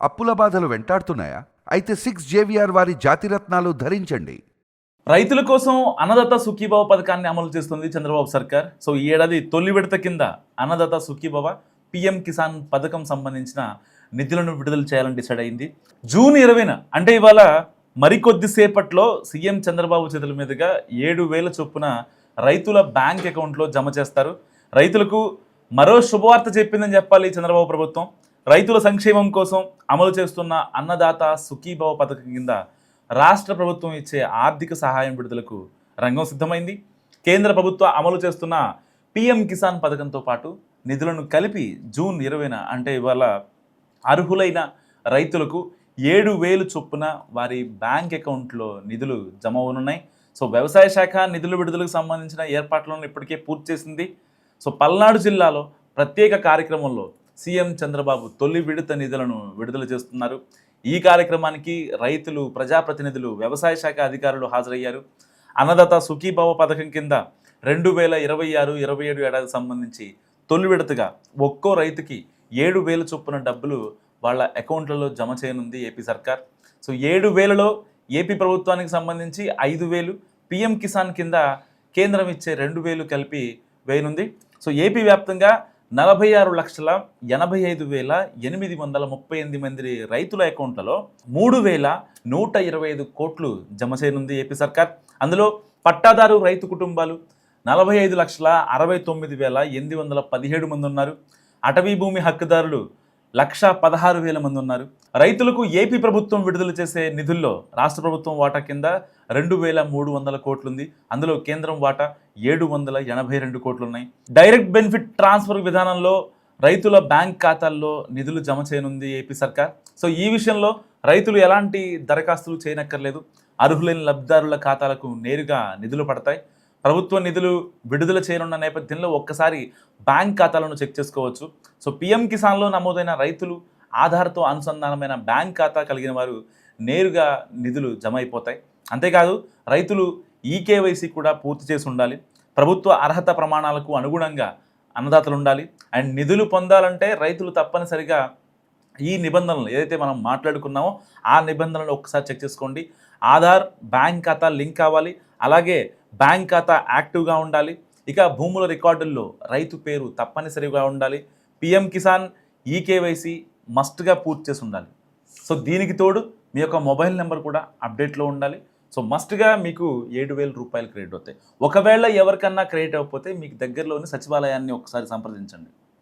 అప్పుల బాధలు వెంటాడుతున్నాయా? అయితే 6 JVR వారి జాతిరత్నాలు ధరించండి. రైతుల కోసం అన్నదాత సుఖీభవ పథకాన్ని అమలు చేస్తుంది చంద్రబాబు సర్కార్. సో ఈ ఏడాది తొలి విడత కింద అన్నదాత సుఖీభవ పిఎం కిసాన్ పథకం సంబంధించిన నిధులను విడుదల చేయాలని డిసైడ్ అయింది. జూన్ 20న అంటే ఇవాళ మరికొద్ది సేపట్లో సీఎం చంద్రబాబు చేతుల మీదుగా 7,000 చొప్పున రైతుల బ్యాంక్ అకౌంట్లో జమ చేస్తారు. రైతులకు మరో శుభవార్త చెప్పిందని చెప్పాలి చంద్రబాబు ప్రభుత్వం. రైతుల సంక్షేమం కోసం అమలు చేస్తున్న అన్నదాత సుఖీభవ పథకం కింద రాష్ట్ర ప్రభుత్వం ఇచ్చే ఆర్థిక సహాయం విడుదలకు రంగం సిద్ధమైంది. కేంద్ర ప్రభుత్వం అమలు చేస్తున్న పిఎం కిసాన్ పథకంతో పాటు నిధులను కలిపి జూన్ 20న అంటే ఇవాళ అర్హులైన రైతులకు 7,000 చొప్పున వారి బ్యాంక్ అకౌంట్లో నిధులు జమ అవనున్నాయి. సో వ్యవసాయ శాఖ నిధుల విడుదలకు సంబంధించిన ఏర్పాట్లను ఇప్పటికే పూర్తి చేసింది. సో పల్నాడు జిల్లాలో ప్రత్యేక కార్యక్రమంలో సీఎం చంద్రబాబు తొలి విడత నిధులను విడుదల చేస్తున్నారు. ఈ కార్యక్రమానికి రైతులు, ప్రజాప్రతినిధులు, వ్యవసాయ శాఖ అధికారులు హాజరయ్యారు. అన్నదాత సుఖీభవ పథకం కింద 2026-27 ఏడాదికి సంబంధించి తొలి విడతగా ఒక్కో రైతుకి 7,000 చొప్పున డబ్బులు వాళ్ళ అకౌంట్లలో జమ చేయనుంది ఏపీ సర్కార్. సో 7,000లో ఏపీ ప్రభుత్వానికి సంబంధించి 5,000, పిఎం కిసాన్ కింద కేంద్రం ఇచ్చే 2,000 కలిపి వేయనుంది. సో ఏపీ వ్యాప్తంగా 46,85,838 మంది రైతుల అకౌంట్లలో 3,125 కోట్లు జమ చేయనుంది ఏపీ సర్కార్. అందులో పట్టాదారు రైతు కుటుంబాలు 45,69,817 మంది ఉన్నారు. అటవీ భూమి హక్కుదారులు 1,16,000 మంది ఉన్నారు. రైతులకు ఏపీ ప్రభుత్వం విడుదల చేసే నిధుల్లో రాష్ట్ర ప్రభుత్వం వాటా కింద 2,300 కోట్లుంది. అందులో కేంద్రం వాటా 782 కోట్లున్నాయి. డైరెక్ట్ బెనిఫిట్ ట్రాన్స్ఫర్ విధానంలో రైతుల బ్యాంక్ ఖాతాల్లో నిధులు జమ చేయనుంది ఏపీ సర్కార్. సో ఈ విషయంలో రైతులు ఎలాంటి దరఖాస్తులు చేయనక్కర్లేదు. అర్హులైన లబ్ధిదారుల ఖాతాలకు నేరుగా నిధులు పడతాయి. ప్రభుత్వ నిధులు విడుదల చేయనున్న నేపథ్యంలో ఒక్కసారి బ్యాంక్ ఖాతాలను చెక్ చేసుకోవచ్చు. సో పిఎం కిసాన్లో నమోదైన రైతులు, ఆధార్తో అనుసంధానమైన బ్యాంక్ ఖాతా కలిగిన వారు నేరుగా నిధులు జమ అయిపోతాయి. అంతేకాదు రైతులు ఈకేవైసీ కూడా పూర్తి చేసి ఉండాలి. ప్రభుత్వ అర్హత ప్రమాణాలకు అనుగుణంగా అన్నదాతలు ఉండాలి. అండ్ నిధులు పొందాలంటే రైతులు తప్పనిసరిగా ఈ నిబంధనలు ఏదైతే మనం మాట్లాడుకున్నామో ఆ నిబంధనలు ఒక్కసారి చెక్ చేసుకోండి. ఆధార్, బ్యాంక్ ఖాతా లింక్ కావాలి. అలాగే బ్యాంక్ ఖాతా యాక్టివ్గా ఉండాలి. ఇక భూముల రికార్డుల్లో రైతు పేరు తప్పనిసరిగా ఉండాలి. పిఎం కిసాన్ ఈకేవైసీ మస్ట్గా పూర్తి చేసి ఉండాలి. సో దీనికి తోడు మీ యొక్క మొబైల్ నెంబర్ కూడా అప్డేట్లో ఉండాలి. సో మస్ట్గా మీకు 7,000 రూపాయలు క్రెడిట్ అవుతాయి. ఒకవేళ ఎవరికన్నా క్రెడిట్ అవ్వకపోతే మీకు దగ్గరలోని సచివాలయాన్ని ఒకసారి సంప్రదించండి.